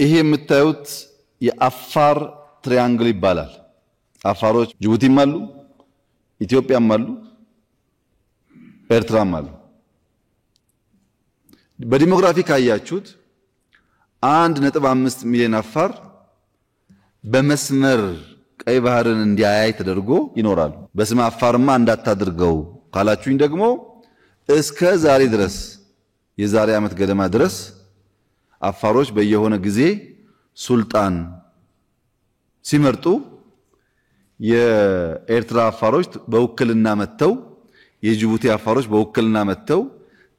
ይሄ የምታዩት የአፋር ትሪያንግል ይባላል። አፋሮች ጅቡቲም አሉ፣ ኢትዮጵያም አሉ፣ ኤርትራም አሉ። በዲሞግራፊ ካያችሁት 1.5 ሚሊዮን አፋር በመስመር ቀይ ባህርን እንዲያያይ ተደርጎ ይኖራሉ። በስመ አፋርማ እንዳታድርገው ካላችሁኝ ደግሞ እስከ ዛሬ ድረስ የዛሬ ዓመት ገደማ ድረስ አፋሮች በየሆነ ጊዜ ሱልጣን ሲመርጡ የኤርትራ አፋሮች በውክልና መተው የጅቡቲ አፋሮች በውክልና መተው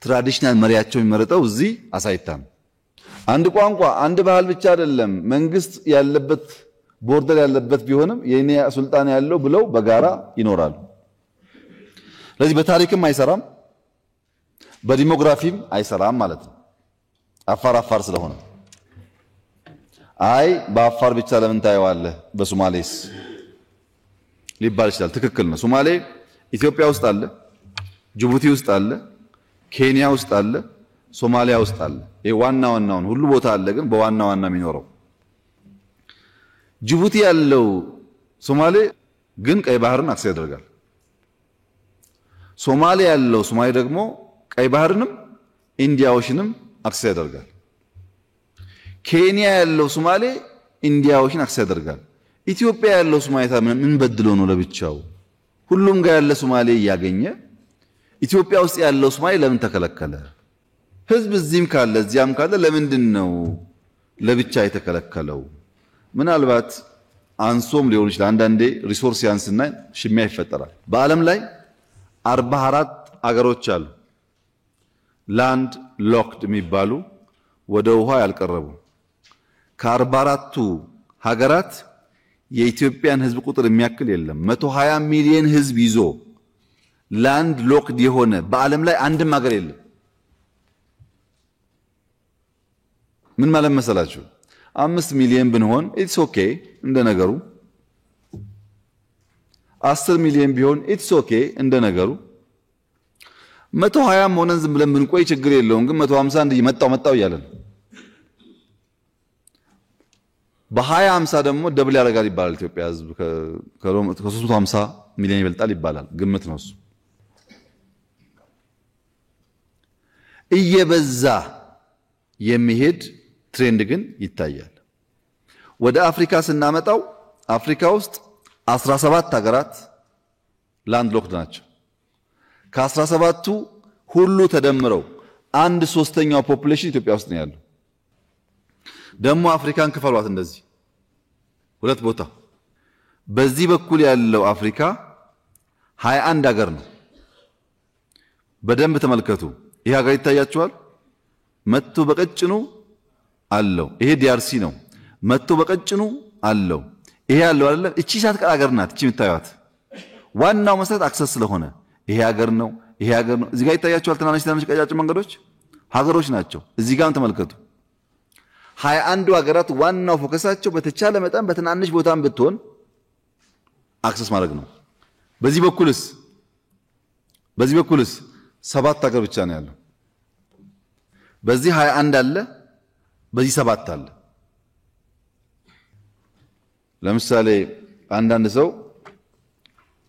ትራዲሽናል መሪያቸው የሚመረጠው እዚህ አሳይታም። አንድ ቋንቋ አንድ ባህል ብቻ አይደለም፣ መንግስት ያለበት ቦርደር ያለበት ቢሆንም የኔ ሱልጣን ያለው ብለው በጋራ ይኖራሉ። ስለዚህ በታሪክም አይሰራም በዲሞግራፊም አይሰራም ማለት ነው። አፋር ስለሆነ አይ በአፋር ብቻ ለምን ታየዋለህ በሶማሌስ ሊባል ይችላል። ትክክል ነው። ሶማሌ ኢትዮጵያ ውስጥ አለ፣ ጅቡቲ ውስጥ አለ፣ ኬንያ ውስጥ አለ፣ ሶማሊያ ውስጥ አለ። ይሄ ዋናውን ሁሉ ቦታ አለ፣ ግን በዋና የሚኖረው ጅቡቲ ያለው ሶማሌ ግን ቀይ ባህርን አክሰስ ያደርጋል። ሶማሌ ያለው ሶማሌ ደግሞ ቀይ ባህርንም ኢንዲያ ኦሽንም አክሰስ ያደርጋል። ኬንያ ያለው ሶማሌ ኢንዲያ ኦሽን አክሰስ ያደርጋል። ኢትዮጵያ ያለው ሶማሌ ምን በድሎ ነው ለብቻው ሁሉም ጋር ያለ ሶማሌ ያገኘ? ኢትዮጵያ ውስጥ ያለው ሶማሌ ለምን ተከለከለ? ህዝብ እዚህም ካለ እዚያም ካለ ለምንድነው ለብቻ የተከለከለው? ምናልባት አንሶም ሊሆን ይችላል። አንዳንዴ ሪሶርስ ያንስና ሽሚያ ይፈጠራል። በዓለም ላይ 44 አገሮች አሉ ላንድ ሎክድ የሚባሉ ወደ ውሃ ያልቀረቡ። ከ44ቱ ሀገራት የኢትዮጵያን ህዝብ ቁጥር የሚያክል የለም። 120 ሚሊዮን ህዝብ ይዞ ላንድ ሎክድ የሆነ በዓለም ላይ አንድም ሀገር የለም። ምን ማለት መሰላችሁ? 5 ሚሊዮን ብንሆን ኢትስ ኦኬ እንደ ነገሩ፣ 10 ሚሊዮን ቢሆን ኢትስ ኦኬ እንደ ነገሩ፣ 120 ሆነን ዝም ብለን ብንቆይ ችግር የለውም። ግን 150 መጣው እያለን በ2050 ደግሞ ደብል ያደርጋል ይባላል። ኢትዮጵያ ህዝብ ከ350 ሚሊዮን ይበልጣል ይባላል። ግምት ነው እሱ። እየበዛ የሚሄድ ትሬንድ ግን ይታያል። ወደ አፍሪካ ስናመጣው አፍሪካ ውስጥ 17 ሀገራት ላንድ ሎክድ ናቸው። ከ17ቱ ሁሉ ተደምረው 1/3ኛው ፖፑሌሽን ኢትዮጵያ ውስጥ ነው ያለው። ደግሞ አፍሪካን ክፈሏት እንደዚህ ሁለት ቦታ። በዚህ በኩል ያለው አፍሪካ 21 ሀገር ነው። በደንብ ተመልከቱ። ይሄ ሀገር ይታያችኋል። መጥቶ በቀጭኑ አለው። ይሄ ዲአርሲ ነው። መጥቶ በቀጭኑ አለው። ይሄ ያለው አይደለም። እቺ ሳት ሀገር ናት። እቺ የምታዩት ዋናው መሰረት አክሰስ ስለሆነ ይሄ ሀገር ነው። ይሄ ሀገር ነው። እዚህ ጋር ይታያችኋል። ትናንሽ ቀጫጭን መንገዶች ሀገሮች ናቸው። እዚህ ጋርም ተመልከቱ። 21 ሀገራት ዋናው ፎከሳቸው በተቻለ መጠን በትናንሽ ቦታም ብትሆን አክሰስ ማድረግ ነው። በዚህ በኩልስ 7 ሀገር ብቻ ነው ያለው። በዚህ 21 አለ፣ በዚህ 7 አለ። ለምሳሌ አንዳንድ ሰው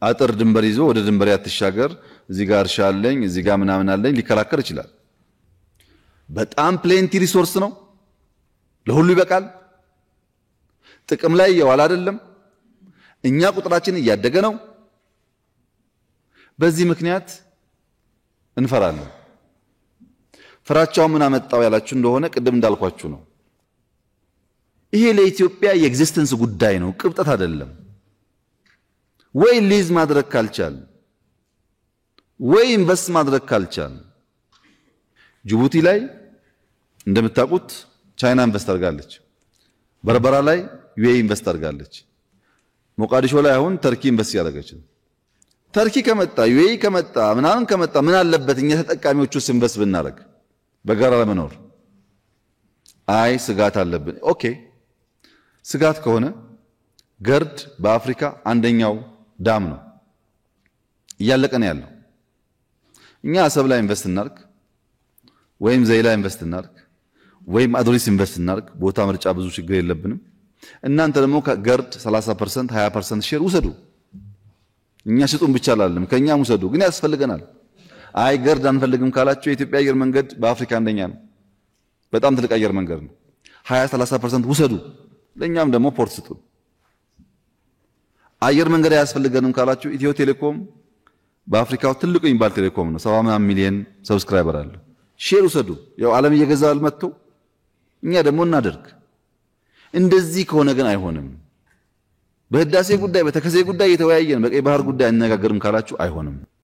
አጥር ድንበር ይዞ ወደ ድንበር ያትሻገር እዚህ ጋር እርሻ አለኝ እዚህ ጋር ምናምን አለኝ ሊከራከር ይችላል። በጣም ፕሌንቲ ሪሶርስ ነው። ለሁሉ ይበቃል። ጥቅም ላይ የዋለ አይደለም። እኛ ቁጥራችን እያደገ ነው። በዚህ ምክንያት እንፈራለን። ፍራቻው ምን አመጣው ያላችሁ እንደሆነ ቅድም እንዳልኳችሁ ነው። ይሄ ለኢትዮጵያ የኤግዚስተንስ ጉዳይ ነው፣ ቅብጠት አይደለም። ወይ ሊዝ ማድረግ ካልቻል ወይ ኢንቨስት ማድረግ ካልቻል ጅቡቲ ላይ እንደምታውቁት ቻይና ኢንቨስት አድርጋለች። በርበራ ላይ ዩኤኢ ኢንቨስት አድርጋለች። ሞቃዲሾ ላይ አሁን ተርኪ ኢንቨስት ያደረገች። ተርኪ ከመጣ ዩኤኢ ከመጣ ምናምን ከመጣ ምን አለበት እኛ ተጠቃሚዎቹስ ኢንቨስት ብናደርግ በጋራ ለመኖር? አይ ስጋት አለብን። ኦኬ ስጋት ከሆነ ገርድ በአፍሪካ አንደኛው ዳም ነው፣ እያለቀ ነው ያለው። እኛ አሰብ ላይ ኢንቨስት እናርግ ወይም ዘይላ ኢንቨስት እናርግ ወይም አዶሊስ ኢንቨስት እናርግ። ቦታ ምርጫ ብዙ ችግር የለብንም። እናንተ ደግሞ ከገርድ 30% 20% ሼር ውሰዱ። እኛ ሽጡን ብቻ አላለም፣ ከኛም ውሰዱ። ግን ያስፈልገናል። አይ ገርድ አንፈልግም ካላችሁ የኢትዮጵያ አየር መንገድ በአፍሪካ አንደኛ ነው። በጣም ትልቅ አየር መንገድ ነው። 20-30% ውሰዱ። ለኛም ደግሞ ፖርት ስጡ። አየር መንገድ አያስፈልገንም ካላችሁ ኢትዮ ቴሌኮም በአፍሪካው ትልቁ የሚባል ቴሌኮም ነው። 70 ሚሊዮን ሰብስክራይበር አለው። ሼር ውሰዱ። ያው ዓለም እየገዛል መጥቶ እኛ ደግሞ እናደርግ። እንደዚህ ከሆነ ግን አይሆንም። በህዳሴ ጉዳይ በተከዜ ጉዳይ የተወያየን በቀይ ባህር ጉዳይ አነጋገርም ካላችሁ አይሆንም።